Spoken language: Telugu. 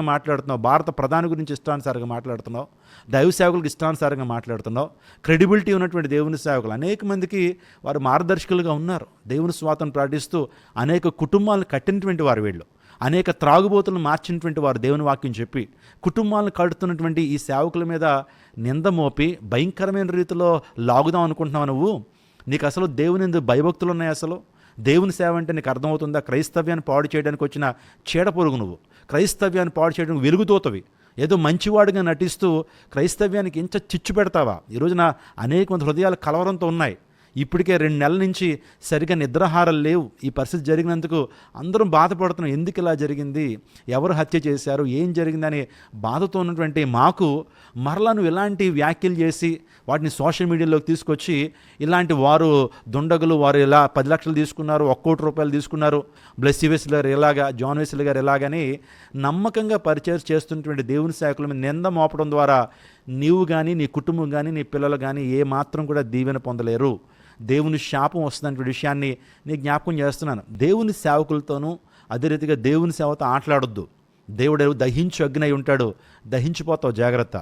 మాట్లాడుతున్నావు, భారత ప్రధాని గురించి ఇష్టానుసారంగా మాట్లాడుతున్నావు, దైవ సేవకులకు ఇష్టానుసారంగా మాట్లాడుతున్నావు. క్రెడిబిలిటీ ఉన్నటువంటి దేవుని సేవకులు అనేక మందికి వారు మార్గదర్శకులుగా ఉన్నారు. దేవుని స్వాతంత్రం ప్రకటిస్తూ అనేక కుటుంబాలను కట్టినటువంటి వారు వీళ్ళు. అనేక త్రాగుబోతులను మార్చినటువంటి వారు దేవుని వాక్యం చెప్పి కుటుంబాలను కడుతున్నటువంటి ఈ సేవకుల మీద నింద మోపి భయంకరమైన రీతిలో లాగుదాం అనుకుంటున్నావు. నువ్వు నీకు అసలు దేవుని ఎందుకు భయభక్తులు ఉన్నాయి? అసలు దేవుని సేవ అంటే నీకు అర్థమవుతుందా? క్రైస్తవ్యాన్ని పాడు చేయడానికి వచ్చిన చీడపురుగు నువ్వు. క్రైస్తవ్యాన్ని పాడు చేయడానికి వెలుగుతోతవి. ఏదో మంచివాడుగా నటిస్తూ క్రైస్తవ్యానికి ఇంత చిచ్చు పెడతావా? ఈరోజున అనేక మంది హృదయాలు కలవరంతో ఉన్నాయి. ఇప్పటికే 2 నెలల నుంచి సరిగా నిద్రాహారాలు లేవు. ఈ పరిస్థితి జరిగినందుకు అందరం బాధపడుతున్నాం. ఎందుకు ఇలా జరిగింది, ఎవరు హత్య చేశారు, ఏం జరిగిందని బాధతో ఉన్నటువంటి మాకు మరలా నువ్వు ఇలాంటి వ్యాఖ్యలు చేసి వాటిని సోషల్ మీడియాలోకి తీసుకొచ్చి ఇలాంటి వారు దుండగులు, వారు ఇలా 10 లక్షలు తీసుకున్నారు, 1 కోటి రూపాయలు తీసుకున్నారు, బ్లెస్సీ వెస్లీ గారు ఇలాగా, జాన్ వెస్లీ గారు ఇలాగని నమ్మకంగా పరిచయం చేస్తున్నటువంటి దేవుని సేవకుల మీద నింద మోపడం ద్వారా నీవు కానీ, నీ కుటుంబం కానీ, నీ పిల్లలు కానీ ఏ మాత్రం కూడా దీవెన పొందలేరు. దేవుని శాపం వస్తుందనే విషయాన్ని నేను జ్ఞాపకం చేస్తున్నాను. దేవుని సేవకులతోనూ అదే రీతిగా దేవుని సేవతో ఆటలాడొద్దు. దేవుడు దహించు అగ్ని అయి ఉంటాడు, దహించిపోతావు, జాగ్రత్త.